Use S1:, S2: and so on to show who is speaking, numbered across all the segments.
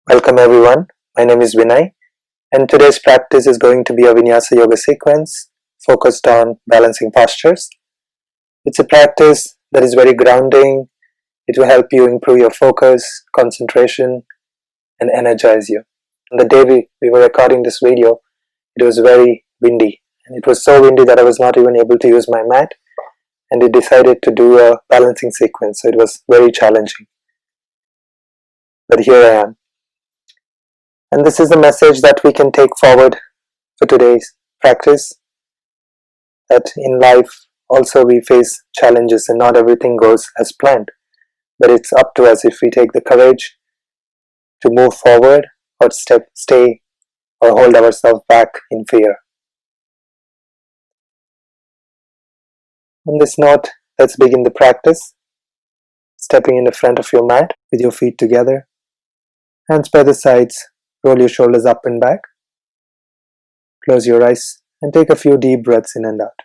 S1: Welcome everyone, my name is Vinay and today's practice is going to be a Vinyasa yoga sequence focused on balancing postures. It's a practice that is very grounding. It will help you improve your focus, concentration and energize you. On the day we were recording this video, it was very windy and it was so windy that I was not even able to use my mat, and we decided to do a balancing sequence, so it was very challenging. But here I am. And this is the message that we can take forward for today's practice, that in life also we face challenges and not everything goes as planned, but it's up to us if we take the courage to move forward or stay or hold ourselves back in fear. On this note, let's begin the practice. Stepping in the front of your mat with your feet together, hands by the sides, roll your shoulders up and back, close your eyes and take a few deep breaths in and out.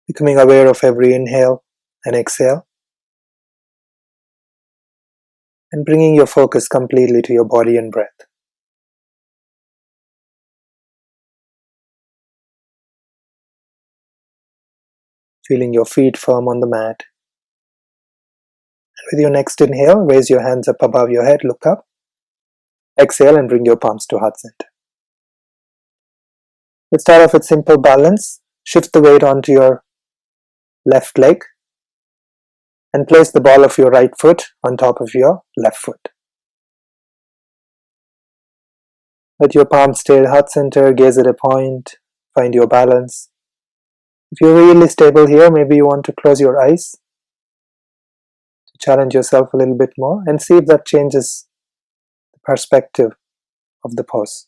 S1: Becoming aware of every inhale and exhale, and bringing your focus completely to your body and breath. Feeling your feet firm on the mat. And with your next inhale, raise your hands up above your head, look up. Exhale and bring your palms to heart center. Let's start off with simple balance. Shift the weight onto your left leg and place the ball of your right foot on top of your left foot. Let your palms stay at heart center, gaze at a point, find your balance. If you're really stable here, maybe you want to close your eyes to challenge yourself a little bit more and see if that changes the perspective of the pose.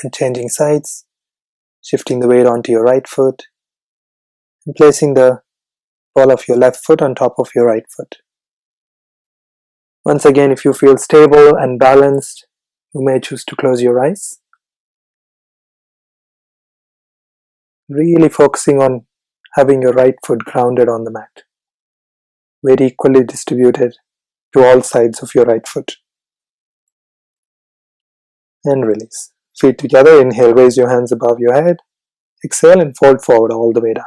S1: And changing sides, shifting the weight onto your right foot and placing the ball of your left foot on top of your right foot. Once again, if you feel stable and balanced, you may choose to close your eyes. Really focusing on having your right foot grounded on the mat. Weight equally distributed to all sides of your right foot. And release. Feet together, inhale, raise your hands above your head. Exhale and fold forward all the way down.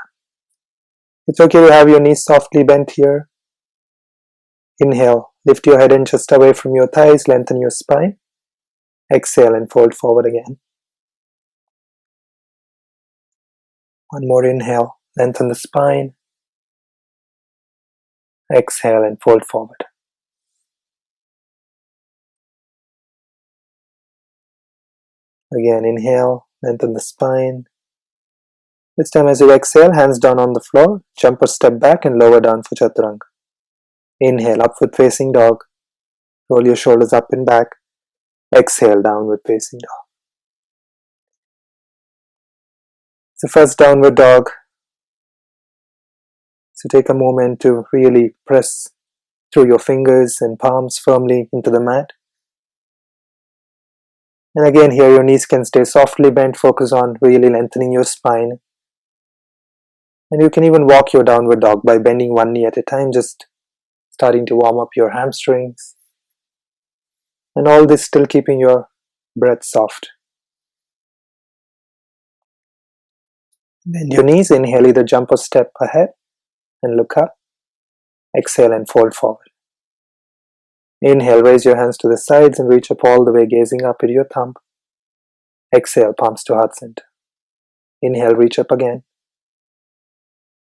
S1: It's okay to have your knees softly bent here. Inhale, lift your head and chest away from your thighs, lengthen your spine. Exhale and fold forward again. One more inhale, lengthen the spine. Exhale and fold forward. Again, inhale, lengthen the spine. This time as you exhale, hands down on the floor, jump or step back and lower down for Chaturanga. Inhale, upward facing dog. Roll your shoulders up and back. Exhale, downward facing dog. It's the first downward dog. So take a moment to really press through your fingers and palms firmly into the mat. And again, here your knees can stay softly bent, focus on really lengthening your spine. And you can even walk your downward dog by bending one knee at a time, just starting to warm up your hamstrings. And all this still keeping your breath soft. Bend your knees, inhale, either jump or step ahead and look up. Exhale and fold forward. Inhale, raise your hands to the sides and reach up all the way, gazing up at your thumb. Exhale, palms to heart center. Inhale, reach up again.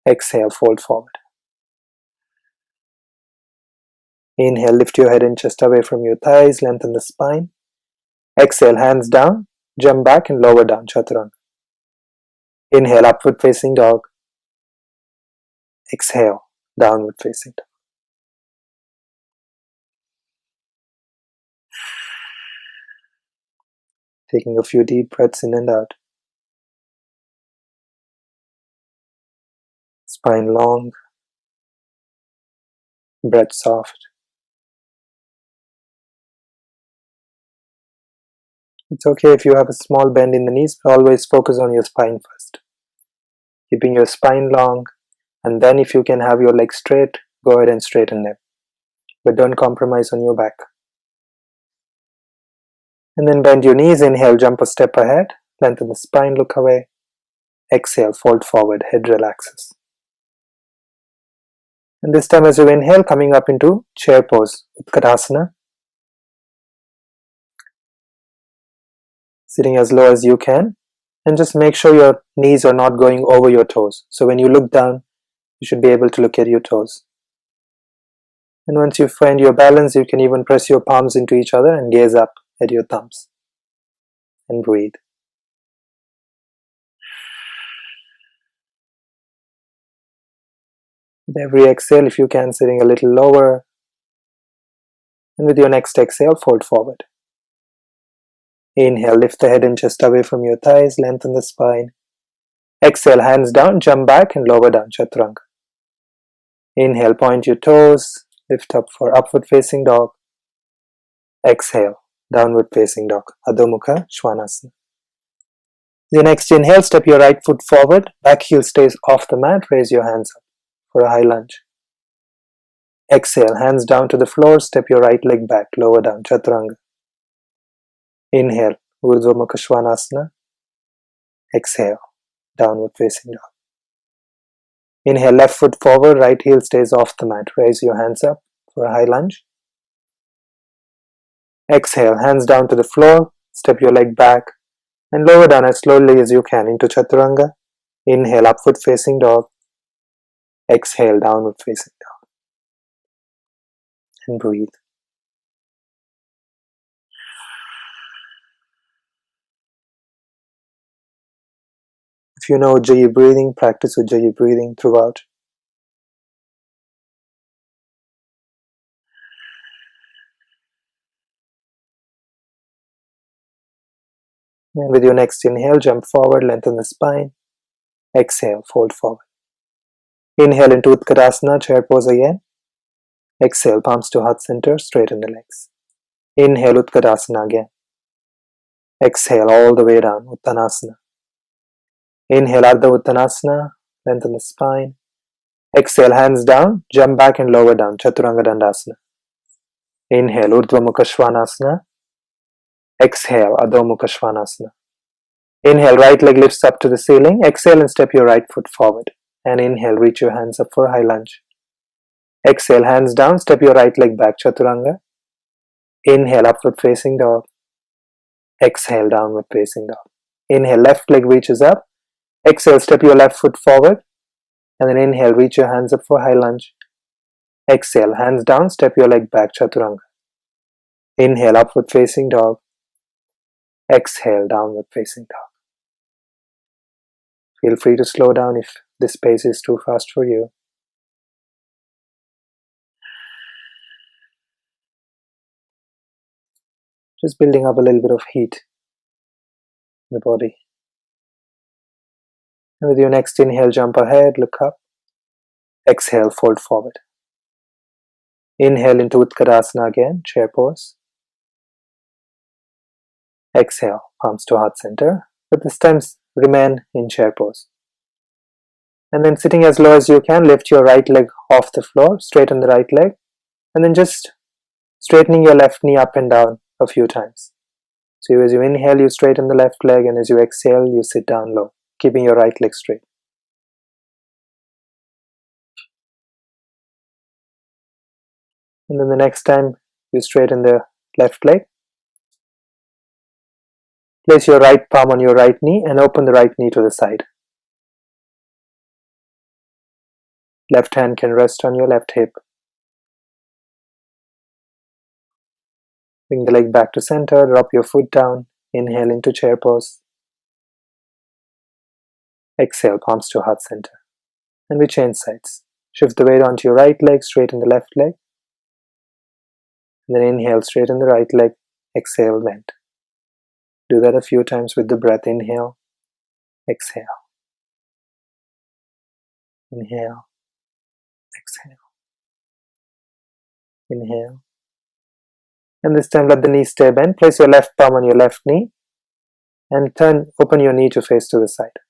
S1: Exhale, fold forward. Inhale, lift your head and chest away from your thighs, lengthen the spine. Exhale, hands down, jump back and lower down, Chaturanga. Inhale, upward facing dog. Exhale, downward facing dog. Taking a few deep breaths in and out. Spine long, breath soft. It's okay if you have a small bend in the knees, but always focus on your spine first. keeping your spine long, and then if you can have your legs straight, go ahead and straighten them, but don't compromise on your back. And then bend your knees, inhale, jump a step ahead, lengthen the spine, look away. Exhale, fold forward, head relaxes. And this time as you inhale, coming up into chair pose, Katasana. Sitting as low as you can, and just make sure your knees are not going over your toes. So when you look down, you should be able to look at your toes. And once you find your balance, you can even press your palms into each other and gaze up at your thumbs. And breathe. With every exhale, if you can, sitting a little lower. And with your next exhale, fold forward. Inhale, lift the head and chest away from your thighs, lengthen the spine. Exhale, hands down, jump back and lower down, Chaturanga. Inhale, point your toes, lift up for upward facing dog. Exhale, downward facing dog, Adho Mukha Svanasana. The next inhale, step your right foot forward, back heel stays off the mat, raise your hands up for a high lunge. Exhale, hands down to the floor, step your right leg back, lower down, Chaturanga. Inhale, Urdhva Mukha Svanasana. Exhale, downward facing dog. Inhale, left foot forward, right heel stays off the mat, raise your hands up for a high lunge. Exhale, hands down to the floor, step your leg back and lower down as slowly as you can into Chaturanga. Inhale, upward facing dog. Exhale, downward facing dog. And breathe. If you know Ujjayi breathing, practice Ujjayi breathing throughout. And with your next inhale, jump forward, lengthen the spine. Exhale, fold forward. Inhale into Utkatasana, chair pose again. Exhale, palms to heart center, straighten the legs. Inhale, Utkatasana again. Exhale, all the way down, Uttanasana. Inhale, Ardha Uttanasana, lengthen the spine. Exhale, hands down, jump back and lower down, Chaturanga Dandasana. Inhale, Urdhva Mukha Svanasana. Exhale, Adho Mukha Svanasana. Inhale, right leg lifts up to the ceiling. Exhale and step your right foot forward. And inhale, reach your hands up for a high lunge. Exhale, hands down, step your right leg back, Chaturanga. Inhale, upward facing dog. Exhale, downward facing dog. Inhale, left leg reaches up. Exhale, step your left foot forward. And then inhale, reach your hands up for high lunge. Exhale, hands down, step your leg back, Chaturanga. Inhale, upward facing dog. Exhale, downward facing dog. Feel free to slow down if this pace is too fast for you. Just building up a little bit of heat in the body. And with your next inhale, jump ahead, look up. Exhale, fold forward. Inhale into Utkatasana again, chair pose. Exhale, palms to heart center, but this time remain in chair pose. And then sitting as low as you can, lift your right leg off the floor, straighten the right leg, and then just straightening your left knee up and down a few times. So as you inhale, you straighten the left leg, and as you exhale, you sit down low, keeping your right leg straight. And then the next time you straighten the left leg, place your right palm on your right knee and open the right knee to the side. Left hand can rest on your left hip. Bring the leg back to center, drop your foot down, inhale into chair pose. Exhale, palms to heart center. And we change sides. Shift the weight onto your right leg, straighten the left leg. And then inhale, straighten the right leg, exhale, bend. Do that a few times with the breath. Inhale, exhale. Inhale, exhale. Inhale. And this time let the knee stay bent. Place your left palm on your left knee and open your knee to face to the side.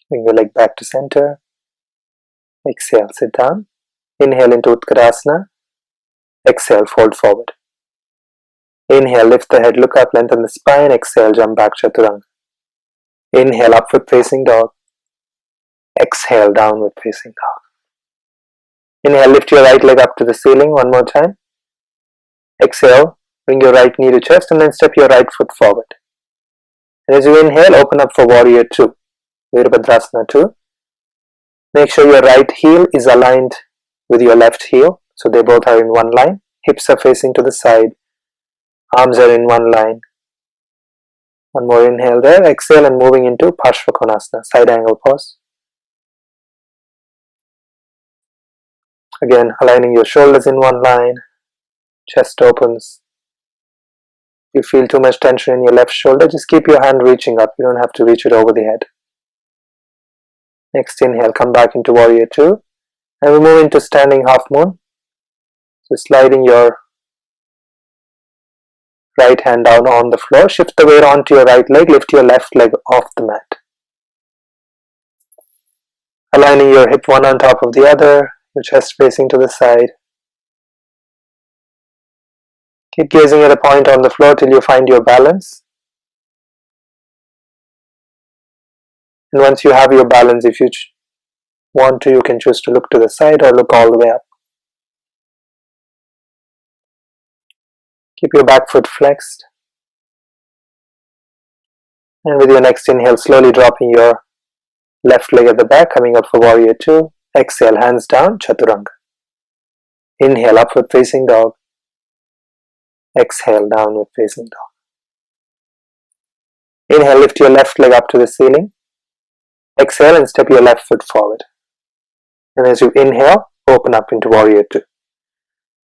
S1: Bring your leg back to center. Exhale, sit down. Inhale into Utkarasana. Exhale, fold forward. Inhale, lift the head, look up, lengthen the spine. Exhale, jump back, Chaturanga. Inhale, upward facing dog. Exhale, downward facing dog. Inhale, lift your right leg up to the ceiling one more time. Exhale, bring your right knee to chest and then step your right foot forward. And as you inhale, open up for Warrior 2, Virabhadrasana 2. Make sure your right heel is aligned with your left heel, so they both are in one line. Hips are facing to the side, arms are in one line. One more inhale there. Exhale and moving into Pashwakonasana, side angle pose. Again, aligning your shoulders in one line, chest opens. If you feel too much tension in your left shoulder, just keep your hand reaching up. You don't have to reach it over the head. Next inhale, come back into Warrior 2. And we move into Standing Half Moon. So sliding your right hand down on the floor. Shift the weight onto your right leg. Lift your left leg off the mat. Aligning your hip one on top of the other. Your chest facing to the side. Keep gazing at a point on the floor till you find your balance. And once you have your balance, if you want to, you can choose to look to the side or look all the way up. Keep your back foot flexed. And with your next inhale, slowly dropping your left leg at the back, coming up for Warrior 2. Exhale, hands down, Chaturanga. Inhale, upward facing dog. Exhale, downward facing dog. Inhale, lift your left leg up to the ceiling. Exhale and step your left foot forward. And as you inhale, open up into Warrior 2.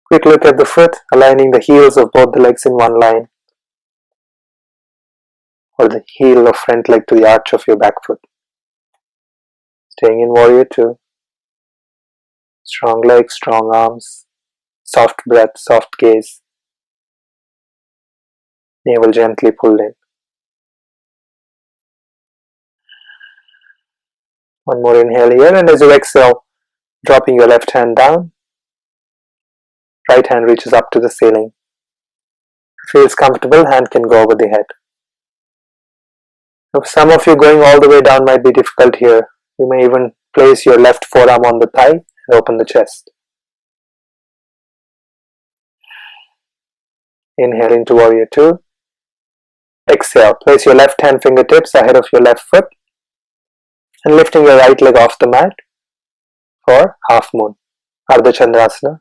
S1: Quick look at the foot, aligning the heels of both the legs in one line. Or the heel of front leg to the arch of your back foot. Staying in Warrior 2. Strong legs, strong arms. Soft breath, soft gaze. Navel gently pulled in. One more inhale here, and as you exhale, dropping your left hand down, right hand reaches up to the ceiling. If it feels comfortable, hand can go over the head. Now, for some of you, going all the way down might be difficult here. You may even place your left forearm on the thigh and open the chest. Inhale into Warrior 2. Exhale, place your left hand fingertips ahead of your left foot and lifting your right leg off the mat for Half Moon, Ardha Chandrasana.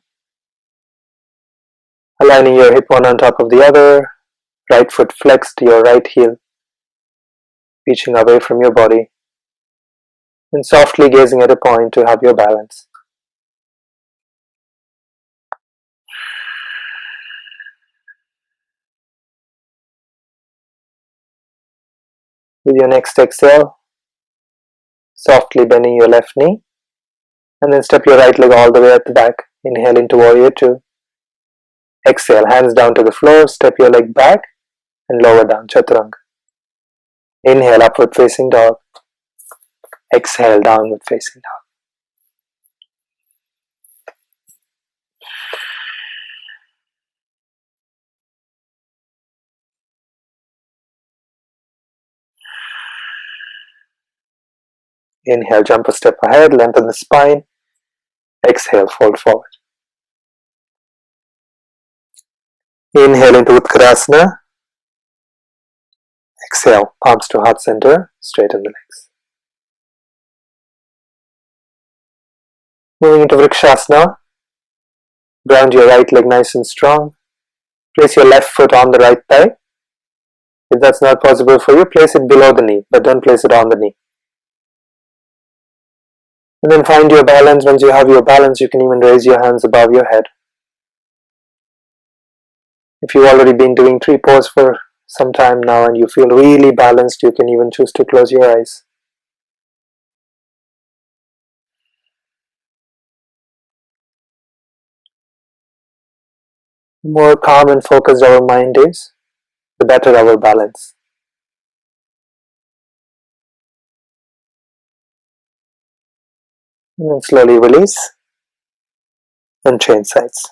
S1: Aligning your hip one on top of the other, right foot flexed, your right heel reaching away from your body, and softly gazing at a point to have your balance. With your next exhale, softly bending your left knee, and then step your right leg all the way at the back. Inhale into Warrior 2. Exhale, hands down to the floor, step your leg back and lower down, Chaturanga. Inhale, upward facing dog. Exhale, downward facing dog. Inhale, jump a step ahead, lengthen the spine. Exhale, fold forward. Inhale into Utkarasana. Exhale, palms to heart center, straighten the legs. Moving into Vrikshasana. Ground your right leg nice and strong. Place your left foot on the right thigh. If that's not possible for you, place it below the knee, but don't place it on the knee. And then find your balance. Once you have your balance, you can even raise your hands above your head. If you've already been doing tree pose for some time now and you feel really balanced, you can even choose to close your eyes. The more calm and focused our mind is, the better our balance. And then slowly release and change sides.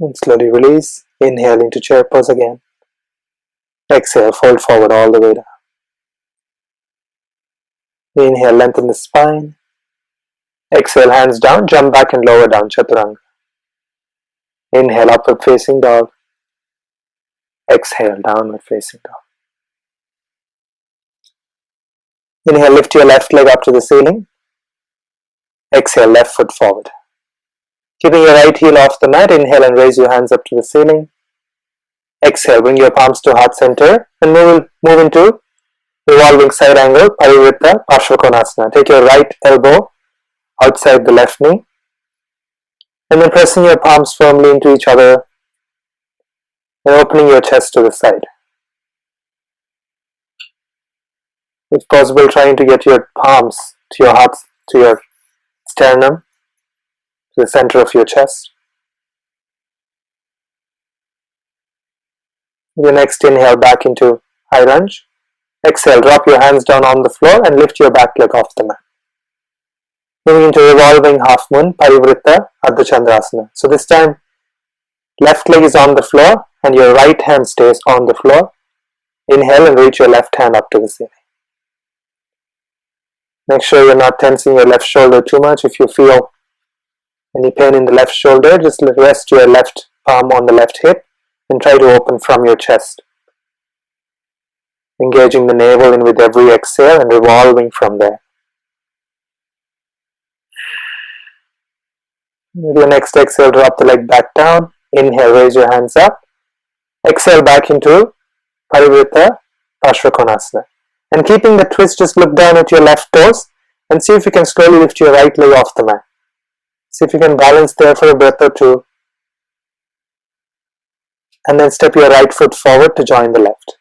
S1: And slowly release. Inhale into chair pose again. Exhale, fold forward all the way down. Inhale, lengthen the spine. Exhale, hands down, jump back and lower down, chaturanga. Inhale, upward facing dog. Exhale, downward facing dog. Inhale, lift your left leg up to the ceiling. Exhale, left foot forward. Keeping your right heel off the mat, inhale and raise your hands up to the ceiling. Exhale, bring your palms to heart center and move into revolving side angle, Purvathanasana, Pashwakonasana. Take your right elbow outside the left knee and then pressing your palms firmly into each other and opening your chest to the side. If possible, trying to get your palms to your heart, to your sternum, to the center of your chest. Your next inhale back into high lunge. Exhale, drop your hands down on the floor and lift your back leg off the mat. Moving into revolving half moon, Parivrtta Ardha Chandrasana. So this time, left leg is on the floor and your right hand stays on the floor. Inhale and reach your left hand up to the ceiling. Make sure you're not tensing your left shoulder too much. If you feel any pain in the left shoulder, just rest your left palm on the left hip and try to open from your chest. Engaging the navel in with every exhale and revolving from there. With your next exhale, drop the leg back down. Inhale, raise your hands up. Exhale back into Parivrtta Pashwakonasana. And keeping the twist, just look down at your left toes and see if you can slowly lift your right leg off the mat. See if you can balance there for a breath or two. And then step your right foot forward to join the left.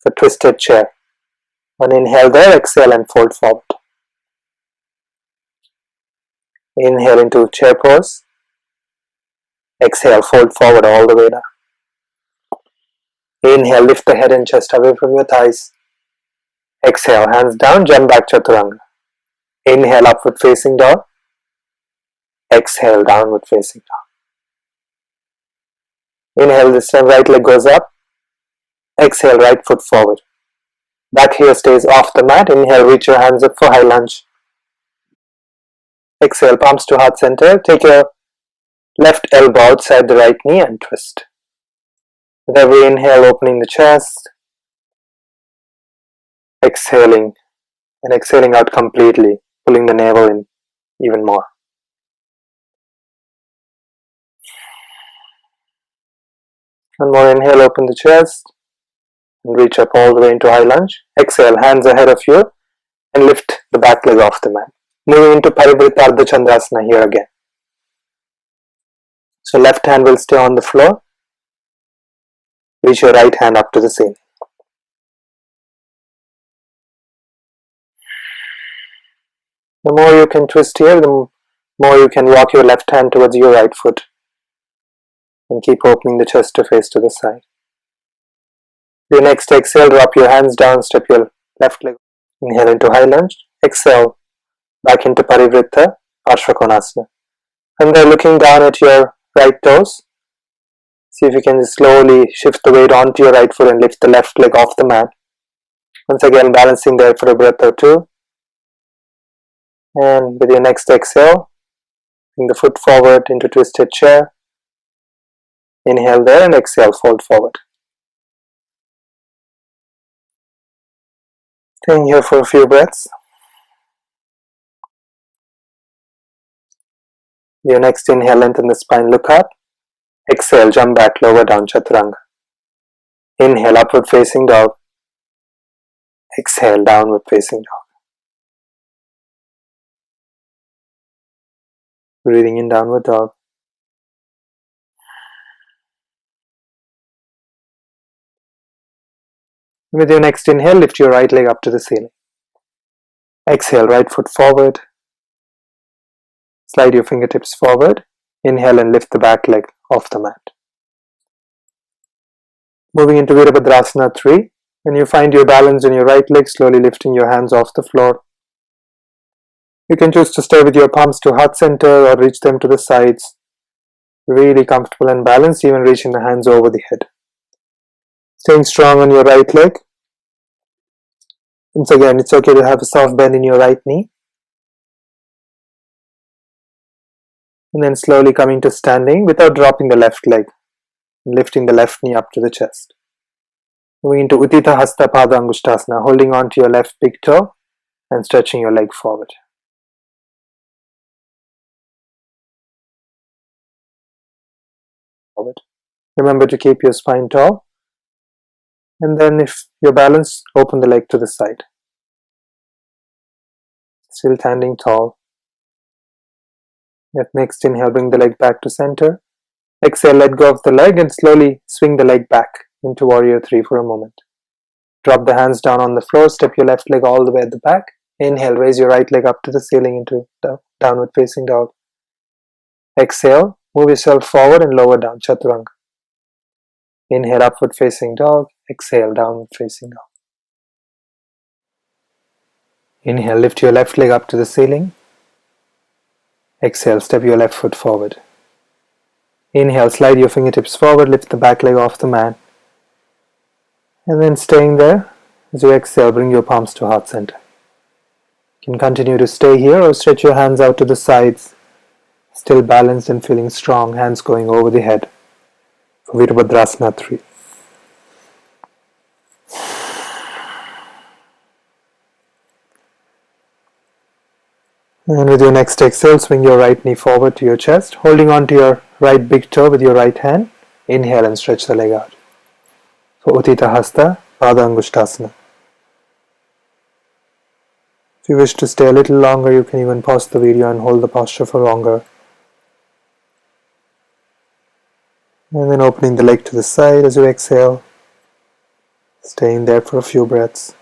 S1: For twisted chair. One inhale there, exhale and fold forward. Inhale into chair pose. Exhale, fold forward all the way down. Inhale, lift the head and chest away from your thighs. Exhale, hands down, jump back chaturanga. Inhale, upward facing dog. Exhale, downward facing dog. Inhale, this time right leg goes up. Exhale, right foot forward. Back heel stays off the mat. Inhale, reach your hands up for high lunge. Exhale, palms to heart center. Take your left elbow outside the right knee and twist. With every inhale, opening the chest. Exhaling and exhaling out completely, pulling the navel in even more. One more inhale, open the chest and reach up all the way into high lunge. Exhale, hands ahead of you and lift the back leg off the mat. Moving into Parivrtta Ardha Chandrasana here again. So left hand will stay on the floor. Reach your right hand up to the ceiling. The more you can twist here, the more you can walk your left hand towards your right foot. And keep opening the chest to face to the side. Your next exhale, drop your hands down, step your left leg. Inhale into high lunge. Exhale, back into Parivrtta Pashwakonasana. And then looking down at your right toes. See if you can just slowly shift the weight onto your right foot and lift the left leg off the mat. Once again, balancing there for a breath or two. And with your next exhale, bring the foot forward into twisted chair. Inhale there and exhale, fold forward. Staying here for a few breaths. Your next inhale, lengthen the spine, look up. Exhale, jump back, lower down, chaturanga. Inhale, upward facing dog. Exhale, downward facing dog. Breathing in downward dog. With your next inhale, lift your right leg up to the ceiling. Exhale, right foot forward. Slide your fingertips forward. Inhale and lift the back leg off the mat. Moving into Virabhadrasana 3. When you find your balance in your right leg, slowly lifting your hands off the floor. You can choose to stay with your palms to heart center or reach them to the sides. Really comfortable and balanced, even reaching the hands over the head. Staying strong on your right leg. Once again, it's okay to have a soft bend in your right knee. And then slowly coming to standing without dropping the left leg. Lifting the left knee up to the chest. Moving into Uttita Hasta Pada Angushtasana, holding on to your left big toe and stretching your leg forward. Remember to keep your spine tall. And then if you're balanced, open the leg to the side. Still standing tall. At next inhale, bring the leg back to center. Exhale, let go of the leg and slowly swing the leg back into Warrior 3 for a moment. Drop the hands down on the floor, step your left leg all the way at the back. Inhale, raise your right leg up to the ceiling into downward facing dog. Exhale, move yourself forward and lower down, Chaturanga. Inhale, upward facing dog. Exhale, downward facing dog. Inhale, lift your left leg up to the ceiling. Exhale, step your left foot forward. Inhale, slide your fingertips forward, lift the back leg off the mat. And then staying there, as you exhale, bring your palms to heart center. You can continue to stay here or stretch your hands out to the sides, still balanced and feeling strong, hands going over the head for Virabhadrasana 3. And with your next exhale, swing your right knee forward to your chest, holding on to your right big toe with your right hand. Inhale and stretch the leg out. For Uttita Hasta Pada Angushtasana. If you wish to stay a little longer, you can even pause the video and hold the posture for longer. And then opening the leg to the side as you exhale, staying there for a few breaths.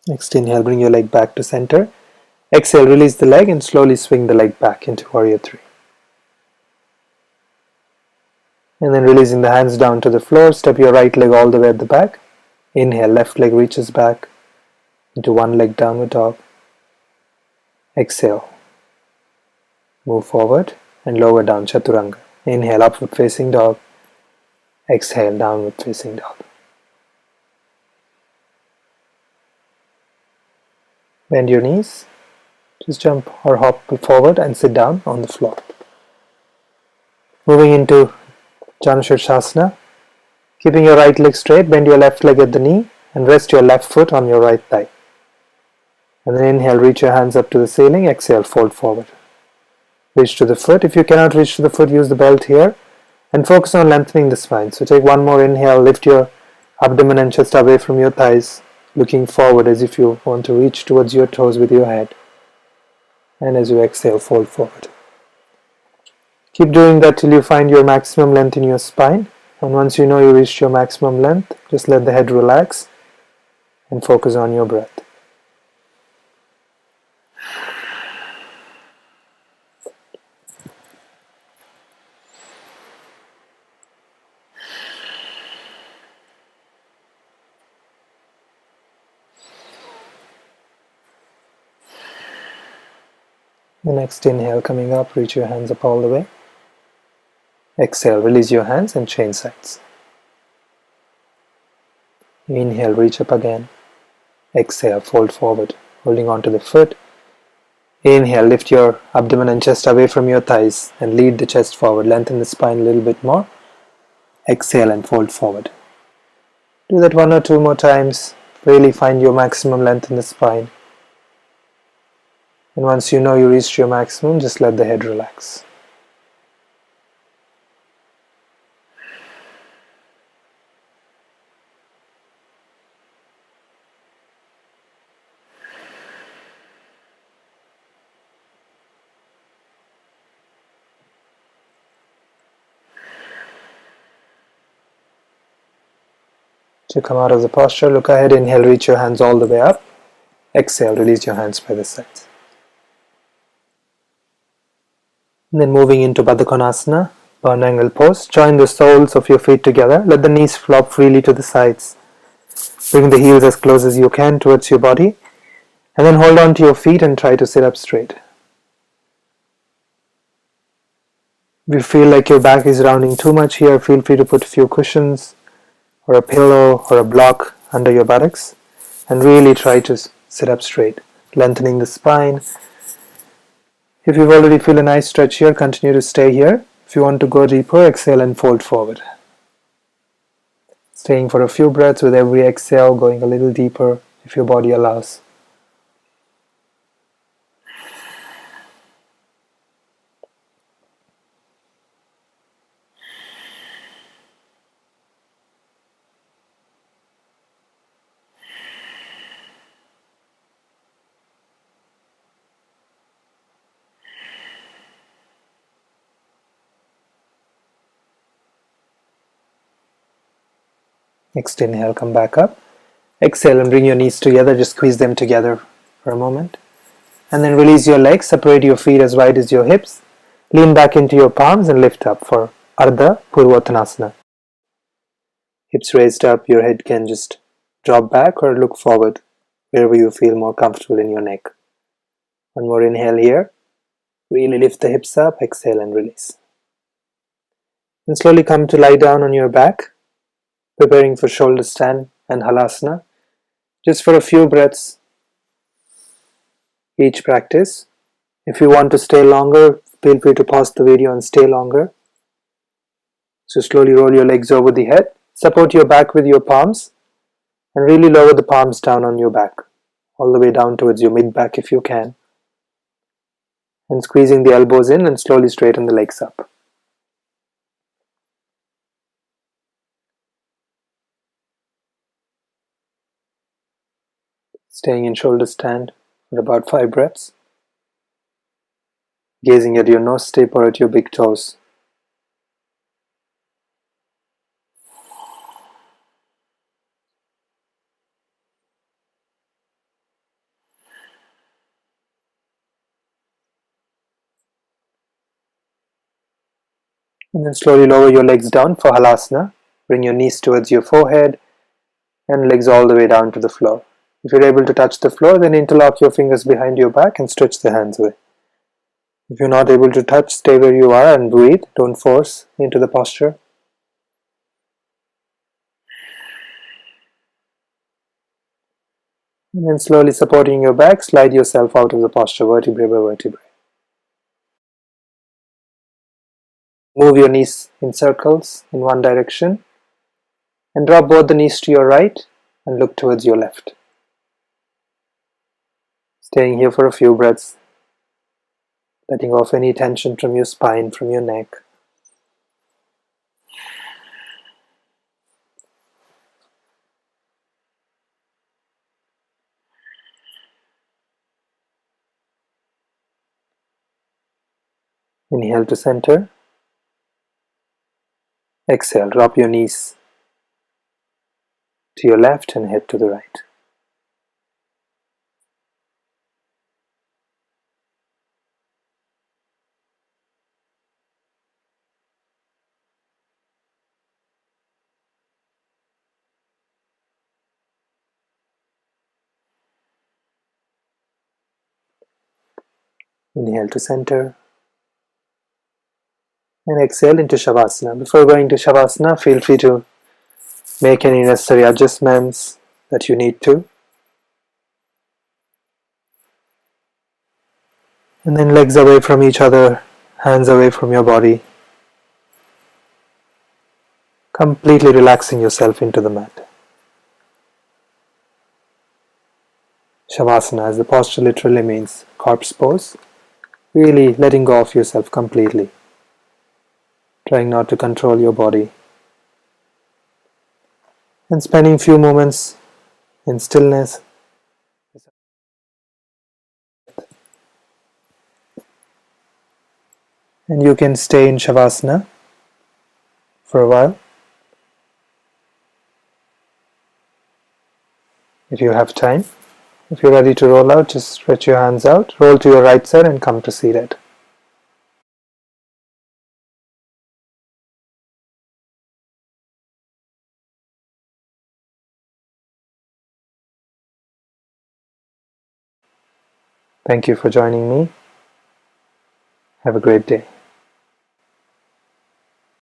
S1: Next inhale, bring your leg back to center. Exhale, release the leg and slowly swing the leg back into Warrior 3. And then releasing the hands down to the floor, step your right leg all the way at the back. Inhale, left leg reaches back into one leg downward dog. Exhale, move forward and lower down, Chaturanga. Inhale, upward facing dog. Exhale, downward facing dog. Bend your knees. Just jump or hop forward and sit down on the floor. Moving into Chanashirshasana. Keeping your right leg straight, bend your left leg at the knee and rest your left foot on your right thigh. And then inhale, reach your hands up to the ceiling. Exhale, fold forward. Reach to the foot. If you cannot reach to the foot, use the belt here and focus on lengthening the spine. So take one more inhale, lift your abdomen and chest away from your thighs, looking forward as if you want to reach towards your toes with your head. And as you exhale, fold forward. Keep doing that till you find your maximum length in your spine. And once you know you reached your maximum length, just let the head relax and focus on your breath. The next inhale coming up, reach your hands up all the way. Exhale, release your hands and change sides. Inhale, reach up again. Exhale, fold forward, holding on to the foot. Inhale, lift your abdomen and chest away from your thighs and lead the chest forward. Lengthen the spine a little bit more. Exhale and fold forward. Do that one or two more times. Really find your maximum length in the spine. And once you know you reached your maximum, just let the head relax. To come out of the posture, look ahead, inhale, reach your hands all the way up. Exhale, release your hands by the sides. And then moving into Baddha Konasana, burn angle pose. Join the soles of your feet together. Let the knees flop freely to the sides. Bring the heels as close as you can towards your body. And then hold on to your feet and try to sit up straight. If you feel like your back is rounding too much here, feel free to put a few cushions or a pillow or a block under your buttocks. And really try to sit up straight, lengthening the spine. If you've already feel a nice stretch here, continue to stay here. If you want to go deeper, exhale and fold forward. Staying for a few breaths with every exhale, going a little deeper if your body allows. Next inhale, come back up. Exhale and bring your knees together, just squeeze them together for a moment. And then release your legs, separate your feet as wide as your hips. Lean back into your palms and lift up for Ardha Purvathanasana. Hips raised up, your head can just drop back or look forward, wherever you feel more comfortable in your neck. One more inhale here. Really lift the hips up, exhale and release. And slowly come to lie down on your back, preparing for shoulder stand and Halasana. Just for a few breaths each practice. If you want to stay longer, feel free to pause the video and stay longer. So slowly roll your legs over the head, support your back with your palms, and really lower the palms down on your back, all the way down towards your mid-back if you can. And squeezing the elbows in and slowly straighten the legs up. Staying in shoulder stand for about 5 breaths. Gazing at your nose tip or at your big toes. And then slowly lower your legs down for Halasana. Bring your knees towards your forehead and legs all the way down to the floor. If you're able to touch the floor, then interlock your fingers behind your back and stretch the hands away. If you're not able to touch, stay where you are and breathe. Don't force into the posture. And then slowly supporting your back, slide yourself out of the posture, vertebrae by vertebrae. Move your knees in circles in one direction and drop both the knees to your right and look towards your left. Staying here for a few breaths, letting off any tension from your spine, from your neck. Inhale to center. Exhale, drop your knees to your left and head to the right. Inhale to center. And exhale into Shavasana. Before going to Shavasana, feel free to make any necessary adjustments that you need to. And then legs away from each other, hands away from your body. Completely relaxing yourself into the mat. Shavasana, as the posture literally means corpse pose. Really letting go of yourself completely. Trying not to control your body. And spending few moments in stillness. And you can stay in Shavasana for a while. if you have time. If you're ready to roll out, just stretch your hands out, roll to your right side and come to seated. Thank you for joining me. Have a great day.